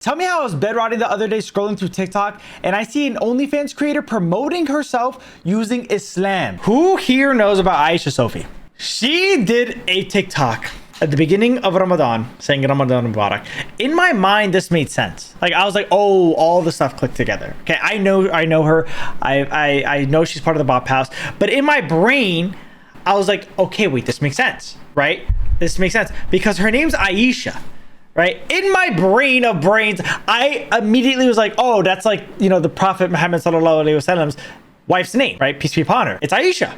Tell me how I was bedrotting the other day scrolling through TikTok and I see an OnlyFans creator promoting herself using Islam. Who here knows about Aisha Sophie? She did a TikTok at the beginning of Ramadan saying Ramadan Mubarak. In my mind, this made sense. Like I was like, oh, all the stuff clicked together. Okay, I know her. I know she's part of the Bop House. But in my brain, I was like, okay, wait, this makes sense, right? This makes sense because her name's Aisha. Right? In my brain of brains, I immediately was like, oh, that's like, you know, the Prophet Muhammad sallallahu alaihi wasallam's wife's name, right? Peace be upon her. It's Aisha.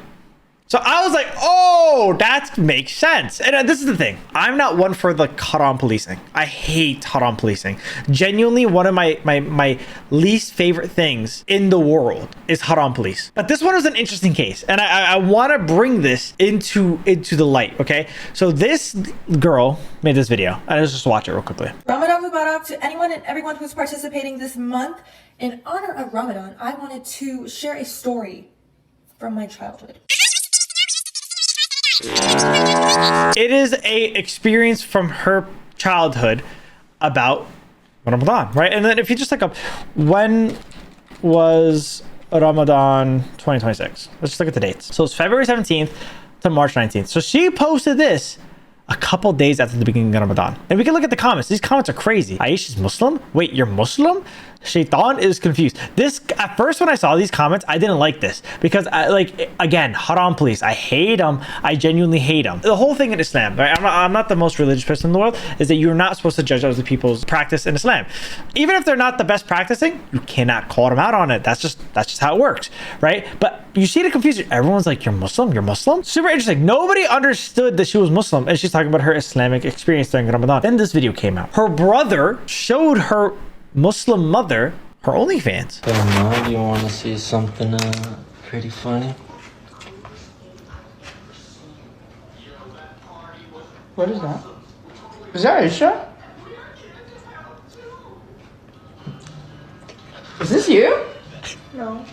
So I was like, oh, that makes sense. And this is the thing. I'm not one for the haram policing. I hate haram policing. Genuinely, one of my least favorite things in the world is haram police. But this one was an interesting case. And I want to bring this into the light, okay? So this girl made this video. And let's just watch it real quickly. Ramadan Mubarak to anyone and everyone who's participating this month. In honor of Ramadan, I wanted to share a story from my childhood. It is a experience from her childhood about Ramadan, right? And then if you just look up, when was Ramadan 2026? Let's just look at the dates. So it's February 17th to March 19th. So she posted this a couple days after the beginning of Ramadan. And we can look at the comments. These comments are crazy. Aisha's Muslim? Wait, you're Muslim? Shaitan is confused. This, at first when I saw these comments, I didn't like this because again, haram police. I hate them. I genuinely hate them. The whole thing in Islam, right? I'm not the most religious person in the world, is that you're not supposed to judge other people's practice in Islam. Even if they're not the best practicing, you cannot call them out on it. That's just how it works, right? But you see the confusion. Everyone's like, you're Muslim? You're Muslim? Super interesting. Nobody understood that she was Muslim and she's talking about her Islamic experience during Ramadan. Then this video came out. Her brother showed her Muslim mother her OnlyFans. Hey Mom, you want to see something pretty funny? What is that? Is that Aisha? Is this you? No.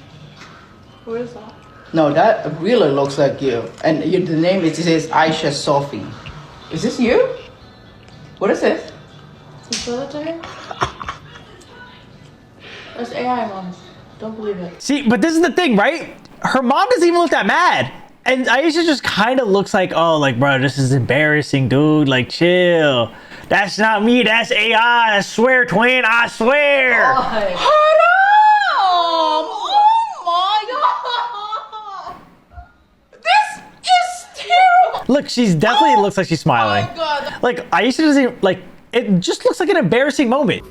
What is that? No, that really looks like you. And the name, it says Aisha Sophie. Is this you? What is this? You show that to her? That's AI, Mom. Don't believe it. See, but this is the thing, right? Her mom doesn't even look that mad. And Aisha just kind of looks like, oh, like, bro, this is embarrassing, dude. Like, chill. That's not me. That's AI. I swear, twin. I swear. Haram! Oh, my God. This is terrible. Look, she's definitely looks like she's smiling. Oh, God. Like, Aisha doesn't even, like, it just looks like an embarrassing moment.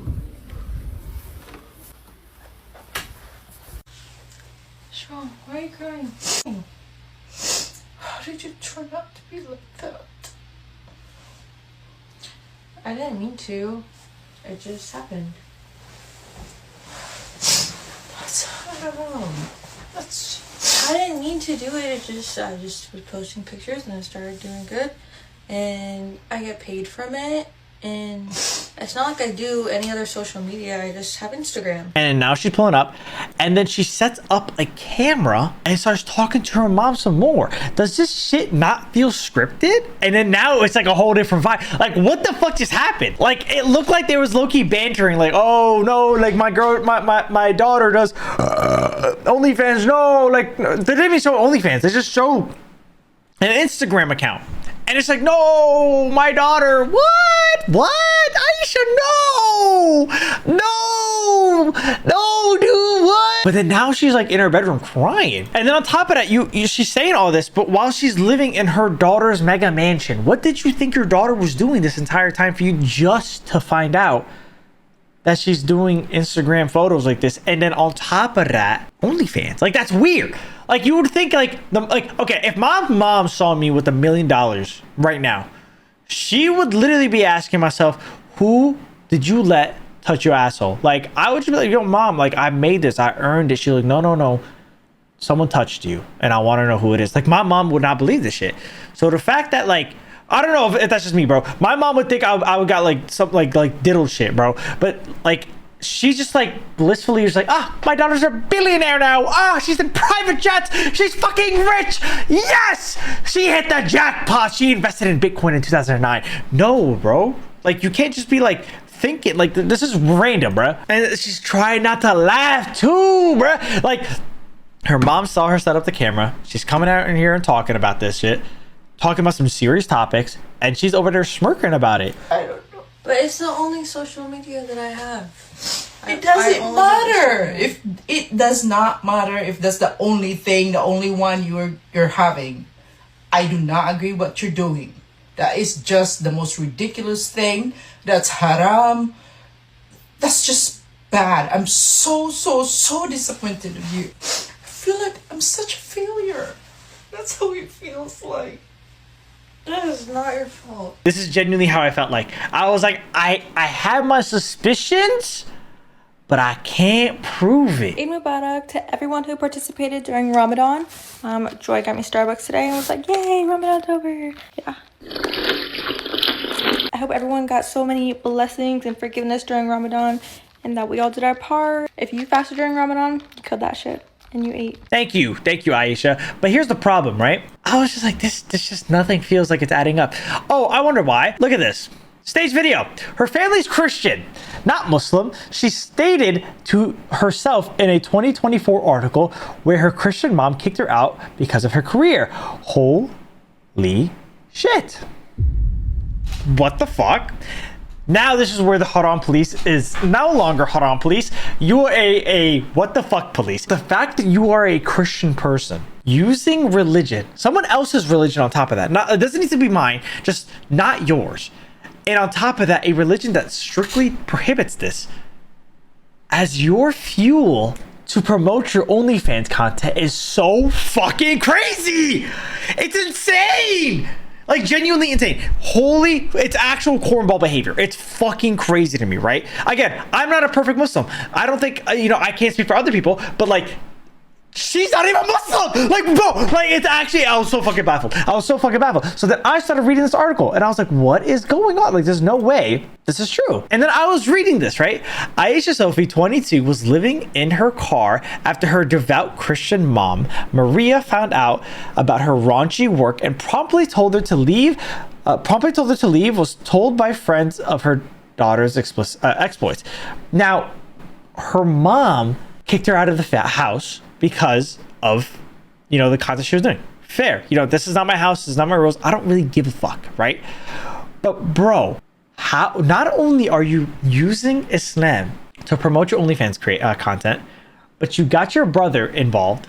Why are you crying? How did you turn out to be like that? I didn't mean to. It just happened. I don't know. I didn't mean to do it. I just was posting pictures and I started doing good. And I get paid from it. And it's not like I do any other social media. I just have Instagram. And now she's pulling up. And then she sets up a camera and starts talking to her mom some more. Does this shit not feel scripted? And then now it's like a whole different vibe. Like, what the fuck just happened? Like, it looked like there was low-key bantering. Like, oh, no, like my daughter does OnlyFans. No, like, they didn't even show OnlyFans. They just showed an Instagram account. And it's like, no, my daughter, what? Aisha, no, dude, what? But then now she's like in her bedroom crying. And then on top of that, she's saying all this, but while she's living in her daughter's mega mansion, what did you think your daughter was doing this entire time for you just to find out that she's doing Instagram photos like this? And then on top of that, OnlyFans. Like, that's weird. Like, you would think okay, if my mom saw me with $1 million right now, she would literally be asking myself, who did you let touch your asshole? Like, I would just be like, yo, mom, like, I made this, I earned it. She's like, no, someone touched you and I want to know who it is. Like, my mom would not believe this shit. So the fact that, like, I don't know if that's just me, bro. My mom would think I would got like some like diddle shit, bro. But like, she's just like blissfully just like, my daughter's a billionaire now. She's in private jets. She's fucking rich. Yes, she hit the jackpot. She invested in Bitcoin in 2009. No, bro. Like, you can't just be like thinking? Like, this is random, bruh. And she's trying not to laugh too, bruh. Like, her mom saw her set up the camera. She's coming out in here and talking about this shit, talking about some serious topics, and she's over there smirking about it. I don't know. But it's the only social media that I have. It doesn't matter. If it does not matter if that's the only thing, the only one you're having. I do not agree what you're doing. That is just the most ridiculous thing. That's haram. That's just bad. I'm so disappointed in you. I feel like I'm such a failure. That's how it feels like. That is not your fault. This is genuinely how I felt. Like, I was like, I have my suspicions, but I can't prove it. Eid Mubarak to everyone who participated during Ramadan. Joy got me Starbucks today and was like, yay, Ramadan's over. Yeah. I hope everyone got so many blessings and forgiveness during Ramadan and that we all did our part. If you fasted during Ramadan, you killed that shit and you ate. Thank you, Aisha. But here's the problem, right? I was just like, this just nothing feels like it's adding up. Oh, I wonder why. Look at this. Stage video. Her family's Christian, not Muslim. She stated to herself in a 2024 article where her Christian mom kicked her out because of her career. Holy shit. What the fuck? Now this is where the haram police is no longer haram police. You're a what the fuck police. The fact that you are a Christian person using religion, someone else's religion on top of that. Not, it doesn't need to be mine, just not yours. And on top of that, a religion that strictly prohibits this as your fuel to promote your OnlyFans content is so fucking crazy. It's insane. Like, genuinely insane. It's actual cornball behavior. It's fucking crazy to me, right? Again, I'm not a perfect Muslim. I don't think, I can't speak for other people, but like, she's not even Muslim. Like, bro, like, it's actually, I was so fucking baffled. So then I started reading this article and I was like, what is going on? Like, there's no way this is true. And then I was reading this, right? Aisha Sophie, 22, was living in her car after her devout Christian mom, Maria, found out about her raunchy work and promptly told her to leave. Was told by friends of her daughter's exploits. Now, her mom kicked her out of the house because of, the content she was doing. Fair. This is not my house. This is not my rules. I don't really give a fuck, right? But bro, how? Not only are you using Islam to promote your OnlyFans content, but you got your brother involved,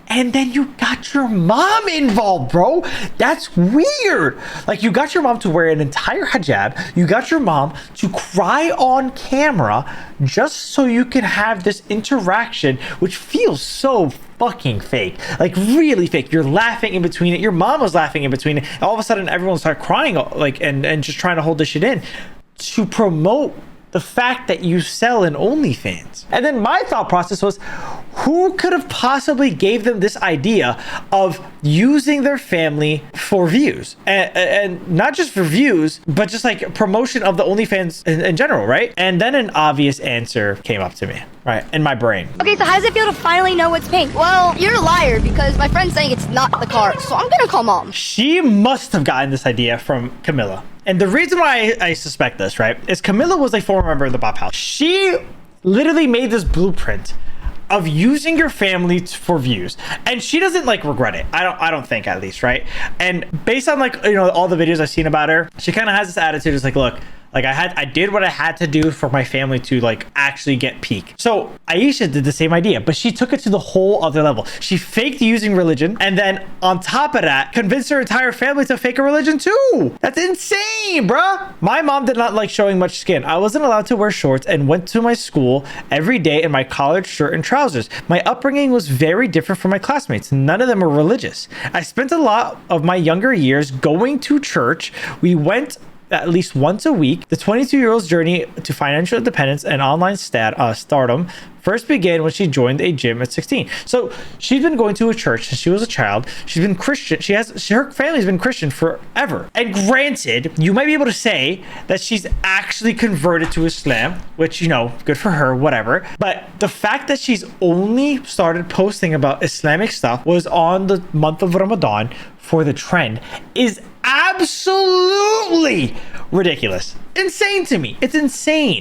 and then you got your mom involved, bro. That's weird. Like, you got your mom to wear an entire hijab. You got your mom to cry on camera just so you can have this interaction, which feels so fucking fake. Like, really fake. You're laughing in between it. Your mom was laughing in between it. All of a sudden, everyone started crying, like, and just trying to hold this shit in to promote the fact that you sell an OnlyFans. And then my thought process was, who could have possibly gave them this idea of using their family for views? And not just for views, but just like promotion of the OnlyFans in general, right? And then an obvious answer came up to me, right, in my brain. Okay, so how does it feel to finally know it's pink? Well, you're a liar because my friend's saying it's not the car, so I'm gonna call mom. She must have gotten this idea from Camilla. And the reason why I suspect this, right, is Camilla was a former member of the Bop House. She literally made this blueprint of using your family for views, and she doesn't like regret it. I don't think, at least, right? And based on like all the videos I've seen about her, she kind of has this attitude. It's like, look, like I did what I had to do for my family to like actually get peak. So Aisha did the same idea, but she took it to the whole other level. She faked using religion, and then on top of that, convinced her entire family to fake a religion too. That's insane, bruh. My mom did not like showing much skin. I wasn't allowed to wear shorts and went to my school every day in my collared shirt and trousers. My upbringing was very different from my classmates. None of them were religious. I spent a lot of my younger years going to church. We went at least once a week. The 22-year-old's journey to financial independence and online stardom first began when she joined a gym at 16. So she's been going to a church since she was a child. She's been Christian. Her family's been Christian forever. And granted, you might be able to say that she's actually converted to Islam, which, good for her, whatever. But the fact that she's only started posting about Islamic stuff was on the month of Ramadan for the trend is absolutely ridiculous. Insane to me. It's insane.